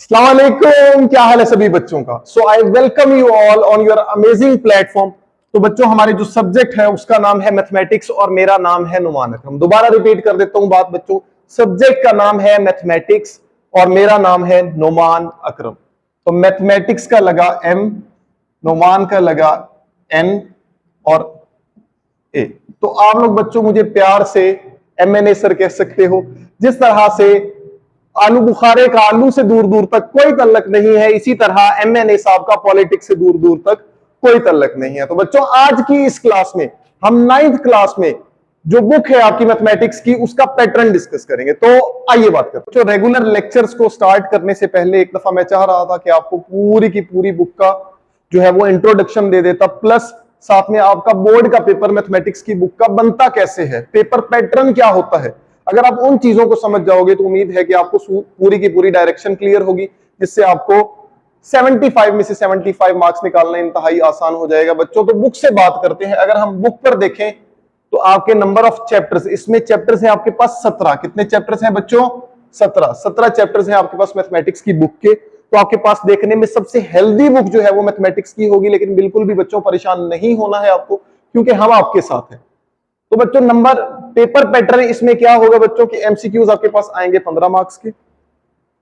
अस्सलाम वालेकुम, क्या हाल है सभी बच्चों का। So I welcome you all on your amazing platform. तो बच्चों, हमारे जो सब्जेक्ट है उसका नाम है मैथमेटिक्स और मेरा नाम है नुमान अकरम। दोबारा रिपीट कर देता हूं बात बच्चों, सब्जेक्ट का नाम है मैथमेटिक्स और मेरा नाम है नुमान अकरम। तो मैथमेटिक्स का लगा एम, नुमान का लगा एन और ए। तो आप लोग बच्चों मुझे प्यार से MNA सर कह सकते हो। जिस तरह से आलू बुखारे का आलू से दूर दूर तक कोई तल्लक नहीं है, इसी तरह MNA साहब का पॉलिटिक्स से दूर दूर तक कोई तल्लक नहीं है। तो बच्चों, आज की इस क्लास में हम 9th क्लास में जो बुक है आपकी मैथमेटिक्स की, उसका पैटर्न डिस्कस करेंगे। तो आइए बात करते हैं। रेगुलर लेक्चर्स को स्टार्ट करने से पहले एक दफा मैं चाह रहा था कि आपको पूरी की पूरी बुक का जो है वो इंट्रोडक्शन दे देता, प्लस साथ में आपका बोर्ड का पेपर मैथमेटिक्स की बुक का बनता कैसे है, पेपर पैटर्न क्या होता है। अगर आप उन चीजों को समझ जाओगे तो उम्मीद है कि आपको पूरी की पूरी डायरेक्शन क्लियर होगी, जिससे आपको 75 में से 75 मार्क्स निकालना इंतहाई आसान हो जाएगा बच्चों। तो बुक से बात करते हैं। अगर हम बुक पर देखें तो आपके नंबर ऑफ चैप्टर्स, इसमें चैप्टर्स हैं आपके पास 17। कितने चैप्टर्स हैं बच्चों? 17 चैप्टर्स हैं आपके पास मैथमेटिक्स की बुक के। तो आपके पास देखने में सबसे हेल्दी बुक जो है वो मैथमेटिक्स की होगी। लेकिन बिल्कुल भी बच्चों परेशान नहीं होना है आपको, क्योंकि हम आपके साथ हैं। तो बच्चों, नंबर पेपर पैटर्न इसमें क्या होगा बच्चों कि एमसीक्यूज आपके पास आएंगे 15 मार्क्स के।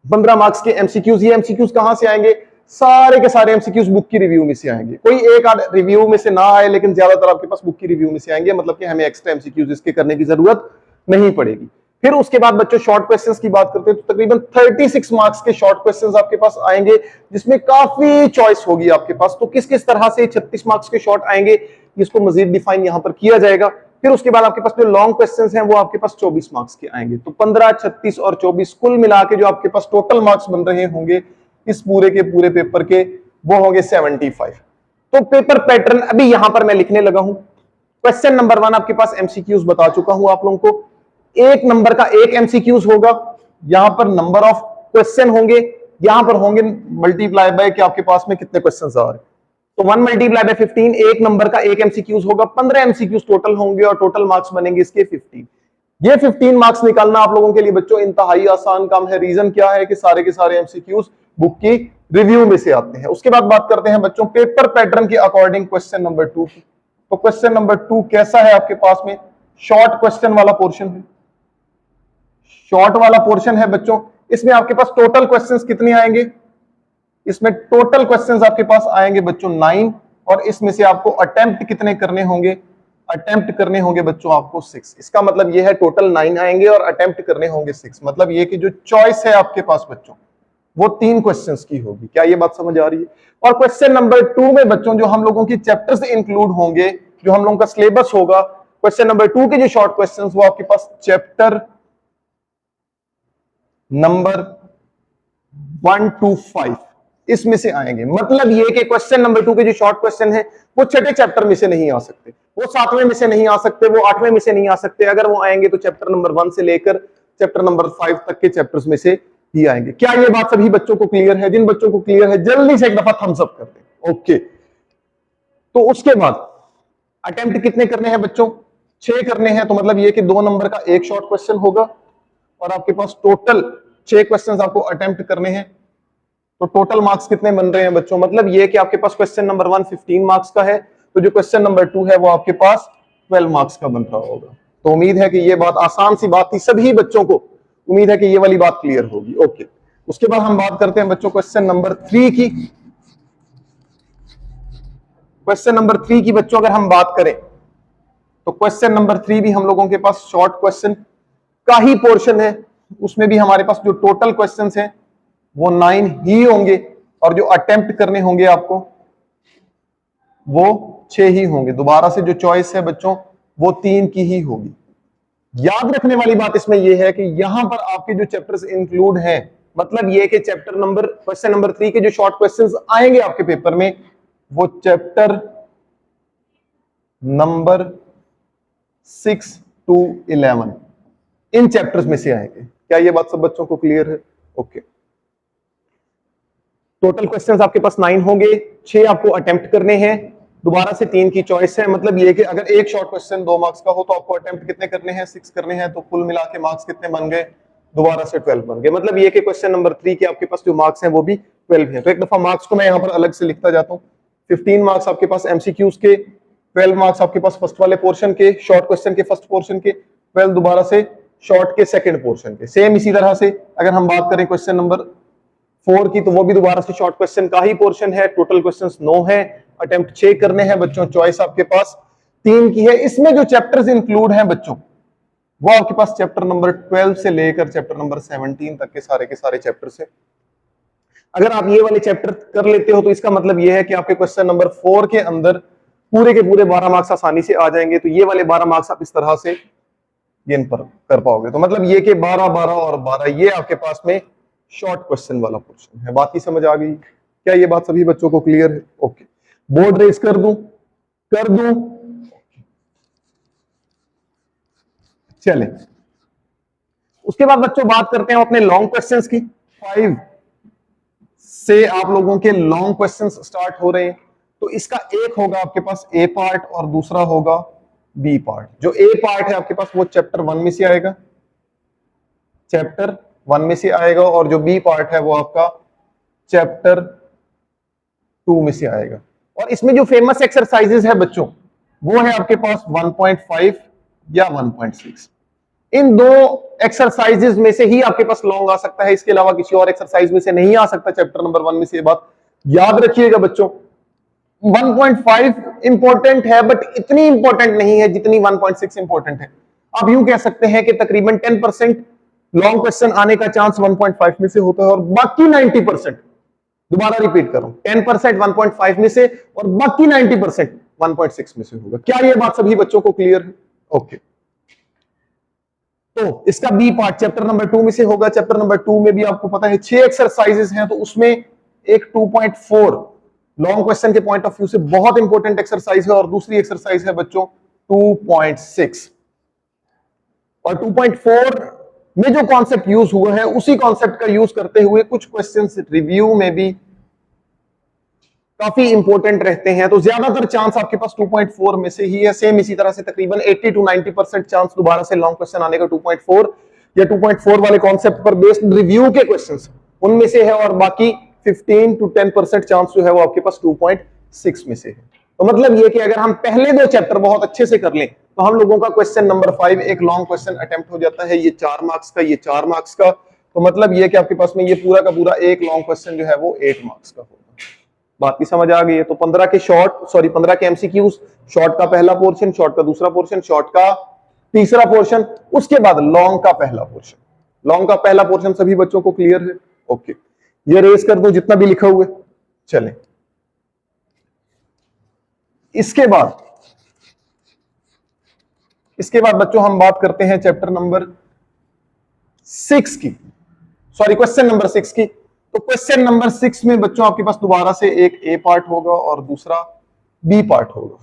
15 मार्क्स के एमसीक्यूज। ये एमसीक्यूज कहां से आएंगे? सारे के सारे एमसीक्यूज बुक की रिव्यू में से आएंगे। कोई एक आध रिव्यू में से ना आए, लेकिन ज्यादातर आपके पास बुक की रिव्यू में से आएंगे। मतलब कि हमें एक्स्ट्रा एमसीक्यूज इसके करने की जरूरत नहीं पड़ेगी। फिर उसके बाद बच्चों शॉर्ट क्वेश्चंस की बात करते हैं तो तकरीबन 36 मार्क्स के शॉर्ट क्वेश्चंस आपके पास आएंगे, जिसमें काफी चॉइस होगी आपके पास। तो किस किस तरह से 36 मार्क्स के शॉर्ट आएंगे, इसको मजीद डिफाइन यहां पर किया जाएगा। फिर उसके बाद आपके पास जो लॉन्ग क्वेश्चंस हैं वो आपके पास 24 मार्क्स के आएंगे। तो 15, 36 और 24 कुल मिला के जो आपके पास टोटल मार्क्स बन रहे होंगे इस पूरे के पूरे पेपर के, वो होंगे 75। तो पेपर पैटर्न अभी यहां पर मैं लिखने लगा हूं। क्वेश्चन नंबर 1 आपके पास एमसीक्यूज बता चुका हूं आप लोगों को। एक नंबर का एक एमसीक्यूज होगा। यहां पर नंबर ऑफ क्वेश्चन होंगे, यहां पर होंगे मल्टीप्लाई बाय कि आपके पास में कितने क्वेश्चन आ रहे हैं। तो 1 मल्टीप्लाई बाय 15, एक नंबर का एक एमसीक्यूज होगा। 15 एमसीक्यूज टोटल होंगे और टोटल मार्क्स बनेंगे इसके 15। ये 15 मार्क्स निकालना आप लोगों के लिए बच्चों इंतहाई आसान काम है। रीजन क्या है कि सारे के सारे एमसीक्यूज बुक की रिव्यू में से आते हैं। उसके बाद बात करते हैं बच्चों पेपर पैटर्न के अकॉर्डिंग क्वेश्चन नंबर 2 की। तो क्वेश्चन नंबर 2 कैसा है आपके पास में? शॉर्ट क्वेश्चन वाला पोर्शन है। शॉर्ट वाला पोर्शन है बच्चों। इसमें आपके पास टोटल क्वेश्चंस कितने आएंगे? इसमें टोटल क्वेश्चंस आपके पास आएंगे बच्चों 9, और इसमें से आपको अटेम्प्ट कितने करने होंगे? अटेम्प्ट करने होंगे बच्चों आपको 6। इसका मतलब यह है टोटल 9 आएंगे और अटेम्प्ट करने होंगे 6। मतलब यह कि जो चॉइस है आपके पास बच्चों वो 3 क्वेश्चंस की होगी। क्या ये बात समझ आ रही है? और क्वेश्चन नंबर 2 में बच्चों जो हम लोगों की चैप्टर्स इंक्लूड होंगे, जो हम लोगों का सिलेबस होगा, क्वेश्चन नंबर 2 के जो शॉर्ट क्वेश्चंस वो आपके पास चैप्टर नंबर 1 to 5 इसमें से आएंगे। मतलब ये कि क्वेश्चन नंबर 2 के जो शॉर्ट क्वेश्चन है वो छठे चैप्टर में से नहीं आ सकते, वो 7वें में से नहीं आ सकते, वो 8वें में से नहीं आ सकते। अगर वो आएंगे तो चैप्टर नंबर 1 से लेकर चैप्टर नंबर 5 तक के चैप्टर्स में से ही आएंगे। क्या ये बात सभी बच्चों को क्लियर है? जिन बच्चों को क्लियर है जल्दी से एक दफा थम्स अप कर दें। ओके। तो उसके बाद अटेम्प्ट कितने करने हैं बच्चों? 6 करने हैं। तो मतलब ये कि 2 नंबर का एक शॉर्ट क्वेश्चन होगा और आपके पास टोटल 6 क्वेश्चंस आपको अटेम्प्ट करने हैं। तो टोटल मार्क्स कितने बन रहे हैं बच्चों? मतलब ये कि आपके पास क्वेश्चन नंबर 1 15 मार्क्स का है, तो जो क्वेश्चन नंबर 2 है वो आपके पास 12 मार्क्स का बन रहा होगा। तो उम्मीद है कि ये बात आसान सी बात थी, सभी बच्चों को उम्मीद है कि ये वाली बात क्लियर होगी। ओके। उसके बाद हम बात करते हैं बच्चों क्वेश्चन नंबर 3 की। क्वेश्चन नंबर 3 की बच्चों अगर हम बात करें तो क्वेश्चन नंबर 3 भी हम लोगों के पास शॉर्ट क्वेश्चन का ही पोर्शन है। उसमें भी हमारे पास जो टोटल क्वेश्चंस हैं वो 9 ही होंगे, और जो अटेम्प्ट करने होंगे आपको वो 6 ही होंगे। दोबारा से जो चॉइस है बच्चों वो 3 की ही होगी। याद रखने वाली बात इसमें यह है कि यहां पर आपके जो चैप्टर्स इंक्लूड हैं, मतलब यह कि चैप्टर नंबर क्वेश्चन नंबर 3 के जो शॉर्ट क्वेश्चंस आएंगे आपके पेपर में वो chapter number 6 to 11 in chapters में से आएंगे। क्या ये बात सब बच्चों को क्लियर है? ओके। टोटल क्वेश्चंस आपके पास 9 होंगे, 6 आपको अटेम्प्ट करने हैं, दोबारा से 3 की चॉइस है। मतलब ये कि अगर एक शॉर्ट क्वेश्चन 2 मार्क्स का हो तो आपको अटेम्प्ट कितने करने हैं? 6 करने हैं। तो कुल मिला के मार्क्स कितने बन गए? दोबारा से 12 बन गए। मतलब ये कि क्वेश्चन नंबर 3 के आपके पास जो मार्क्स हैं वो भी 12 हैं। तो एक दफा मार्क्स को मैं यहाँ पर अलग से लिखता जाता हूँ। 15 मार्क्स आपके पास एमसीक्यूज के, 12 मार्क्स आपके पास फर्स्ट वाले पोर्शन के, शॉर्ट क्वेश्चन के फर्स्ट पोर्शन के, 12 दोबारा से शॉर्ट के सेकंड पोर्शन के। सेम इसी तरह से अगर हम बात करें क्वेश्चन नंबर 4 की, तो वो भी दोबारा से शॉर्ट क्वेश्चन का ही पोर्शन है। टोटल क्वेश्चंस 9 है, अटेम्प्ट 6 करने हैं बच्चों, चॉइस आपके पास 3 की है। इसमें जो चैप्टर्स इंक्लूड हैं बच्चों, वो आपके पास चैप्टर नंबर 12 से लेकर चैप्टर नंबर 17 तक के सारे चैप्टर्स हैं। अगर आप ये वाले चैप्टर कर लेते हो तो इसका मतलब ये है कि आपके क्वेश्चन नंबर 4 के अंदर पूरे के पूरे 12 मार्क्स आसानी से आ जाएंगे। तो ये वाले 12 मार्क्स आप इस तरह से गेन पर कर पाओगे। तो मतलब ये कि 12 12 और 12 ये आपके पास में शॉर्ट क्वेश्चन वाला पोर्शन है। बात की समझ आ गई? क्या ये बात सभी बच्चों को क्लियर है? ओके, बोर्ड रेस कर दूं? चले, उसके बाद बच्चों बात करते हैं अपने लॉन्ग क्वेश्चंस की। 5 से आप लोगों के लॉन्ग क्वेश्चंस स्टार्ट हो रहे हैं। तो इसका एक होगा आपके पास ए पार्ट और दूसरा होगा बी पार्ट। जो ए पार्ट है आपके पास वो चैप्टर 1 में से आएगा, चैप्टर 1 में से आएगा, और जो बी पार्ट है वो आपका चैप्टर 2 में से आएगा। और इसमें जो फेमस एक्सरसाइजेस है बच्चों, वो है आपके पास 1.5 या 1.6। इन दो एक्सरसाइजेस में से ही आपके पास लॉन्ग आ सकता है, इसके अलावा किसी और एक्सरसाइज में से नहीं आ सकता चैप्टर नंबर 1 में से। ये बात याद रखिएगा बच्चों। 1.5 इंपॉर्टेंट है बट इतनी इंपॉर्टेंट नहीं है जितनी 1.6 इंपॉर्टेंट है। आप यूं कह सकते हैं कि तकरीबन 10% लॉन्ग क्वेश्चन आने का चांस 1.5 में से होता है और बाकी 90%, दोबारा रिपीट कर रहा हूं, 10% 1.5 में से और बाकी 90% 1.6 में से होगा। क्या ये बात सभी बच्चों को क्लियर है? ओके, तो इसका बी पार्ट चैप्टर नंबर 2 में से होगा। चैप्टर नंबर 2 में भी आपको पता है 6 एक्सरसाइजेस हैं, तो उसमें एक 2.4 लॉन्ग क्वेश्चन के पॉइंट ऑफ व्यू से बहुत इंपॉर्टेंट एक्सरसाइज है, और दूसरी एक्सरसाइज है बच्चों 2.6। और 2.4 में जो कॉन्सेप्ट यूज हुआ है उसी कॉन्सेप्ट का यूज करते हुए कुछ क्वेश्चंस रिव्यू में भी काफी इंपॉर्टेंट रहते हैं। तो ज्यादातर चांस आपके पास 2.4 में से ही है। सेम इसी तरह से तकरीबन 80 to 90% चांस दोबारा से लॉन्ग क्वेश्चन आने का 2.4 या 2.4 वाले कॉन्सेप्ट पर बेस्ड रिव्यू के क्वेश्चंस उनमें से है, और बाकी 15 to 10% चांस जो है वो आपके पास 2.6 में से है। तो मतलब ये कि अगर हम पहले 2 चैप्टर बहुत अच्छे से कर लें तो हम लोगों का क्वेश्चन नंबर 5 एक लॉन्ग क्वेश्चन अटेम्प्ट हो जाता है। ये 4 मार्क्स का, ये 4 मार्क्स का। तो मतलब ये कि आपके पास में ये पूरा का पूरा एक लॉन्ग क्वेश्चन जो है वो 8 मार्क्स का होगा। बात की समझ आ गई है? तो 15 के एमसीक्यूज, शॉर्ट का पहला पोर्शन, शॉर्ट का दूसरा पोर्शन, शॉर्ट का तीसरा पोर्शन, उसके बाद लॉन्ग का पहला पोर्शन। लॉन्ग का पहला पोर्शन सभी बच्चों को क्लियर है? ओके, ये रेस कर दो जितना भी लिखा हुआ है। चलें, इसके बाद बच्चों हम बात करते हैं चैप्टर नंबर 6 की, सॉरी क्वेश्चन नंबर 6 की। तो क्वेश्चन नंबर 6 में बच्चों आपके पास दोबारा से एक ए पार्ट होगा और दूसरा बी पार्ट होगा।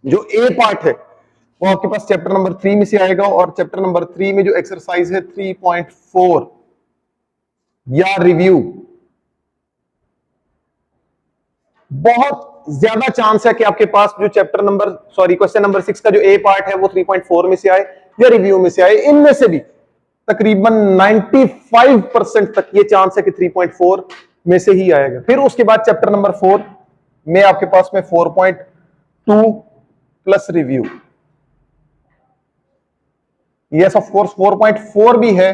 जो ए पार्ट है वो आपके पास चैप्टर नंबर 3 में से आएगा, और चैप्टर नंबर 3 में जो एक्सरसाइज है 3.4 या रिव्यू, बहुत ज्यादा चांस है कि आपके पास जो क्वेश्चन नंबर 6 का जो ए पार्ट है वो 3.4 में से आए या रिव्यू में से आए। इनमें से भी तकरीबन 95% तक ये चांस है कि 3.4 में से ही आएगा। फिर उसके बाद चैप्टर नंबर 4 में आपके पास में 4.2 plus review. Yes of course 4.4 भी है,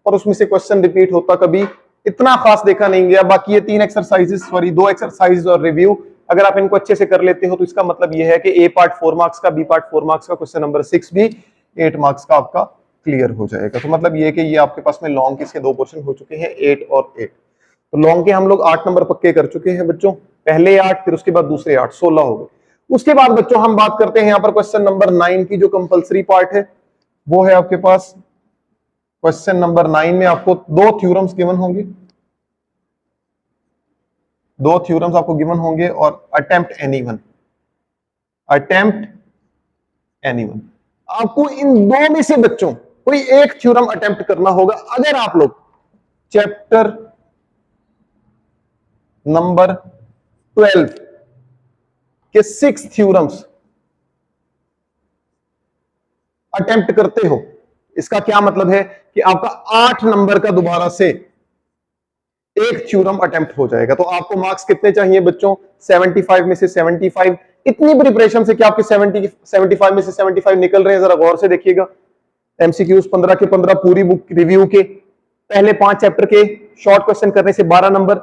और उसमें से क्वेश्चन रिपीट होता कभी इतना खास देखा नहीं गया। बाकी ये 2 एक्सरसाइजेस और रिव्यू, अगर आप इनको अच्छे से कर लेते हो तो इसका मतलब यह है कि ए पार्ट 4 मार्क्स का, बी पार्ट 4 मार्क्स का, क्वेश्चन नंबर 6 भी 8 मार्क्स का आपका क्लियर हो जाएगा। तो मतलब ये कि ये आपके पास में लॉन्ग के इसके 2 पोर्शन हो चुके हैं, 8 और 8। तो लॉन्ग के हम लोग 8 नंबर पक्के कर चुके हैं बच्चों, पहले 8 फिर उसके बाद दूसरे 8, 16 हो गए। उसके बाद बच्चों हम बात करते हैं यहाँ पर क्वेश्चन नंबर 9 की, जो कंपल्सरी पार्ट है वो है आपके पास क्वेश्चन नंबर 9 में आपको 2 थ्योरम्स गिवन होंगे, 2 थ्योरम्स आपको गिवन होंगे, और अटेम्प्ट एनीवन। आपको इन 2 में से बच्चों कोई एक थ्योरम अटेम्प्ट करना होगा। अगर आप लोग चैप्टर नंबर 12 के 6 थ्योरम्स अटेम्प्ट करते हो, इसका क्या मतलब है कि आपका 8 नंबर का दोबारा से एक थ्योरम अटेम्प्ट हो जाएगा। तो आपको मार्क्स कितने चाहिए बच्चों? 75 में से 75। इतनी प्रिपरेशन से क्या आपके 75 में से 75 निकल रहे हैं? जरा गौर से देखिएगा। एमसीक्यूज 15 के 15 पूरी बुक रिव्यू के, पहले 5 चैप्टर के शॉर्ट क्वेश्चन करने से 12 नंबर,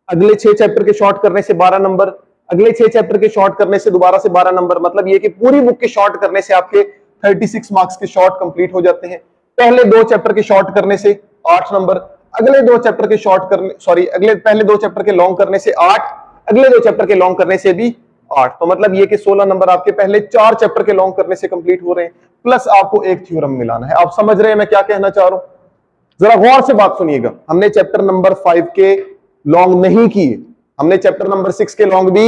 अगले 6 चैप्टर के शॉर्ट करने से 12 नंबर, अगले 6 चैप्टर के शॉर्ट करने से दोबारा से 12 नंबर। मतलब ये कि पूरी बुक के शॉर्ट करने से आपके 36 मार्क्स के शॉर्ट कंप्लीट हो जाते हैं। पहले 2 चैप्टर के शॉर्ट करने से 8 नंबर, अगले 2 चैप्टर के शॉर्ट करने पहले 2 चैप्टर के लॉन्ग करने से 8, अगले 2 चैप्टर के लॉन्ग करने से भी 8। तो मतलब ये कि 16 नंबर आपके पहले 4 चैप्टर के लॉन्ग करने से कंप्लीट हो रहे हैं, प्लस आपको एक थ्योरम मिलाना है। आप समझ रहे हैं मैं क्या कहना चाह रहा हूं? जरा गौर से बात सुनिएगा। हमने चैप्टर नंबर 5 के लॉन्ग नहीं किए, हमने चैप्टर नंबर 6 के लॉन्ग भी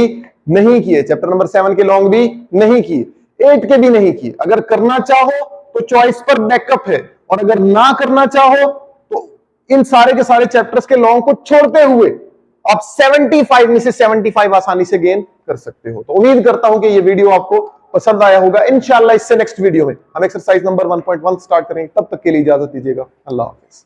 नहीं किए, चैप्टर नंबर 7 के लॉन्ग भी नहीं किए, 8 के भी नहीं किए। अगर करना चाहो तो चॉइस पर बैकअप है, और अगर ना करना चाहो तो इन सारे के सारे चैप्टर्स के लॉन्ग को छोड़ते हुए आप 75 में से 75 आसानी से गेन कर सकते हो। तो उम्मीद करता हूं कि ये वीडियो आपको पसंद आया होगा। इंशाल्लाह इससे नेक्स्ट वीडियो में हम एक्सरसाइज नंबर 1.1 स्टार्ट करेंगे। तब तक के लिए इजाजत दीजिएगा। अल्लाह हाफिज।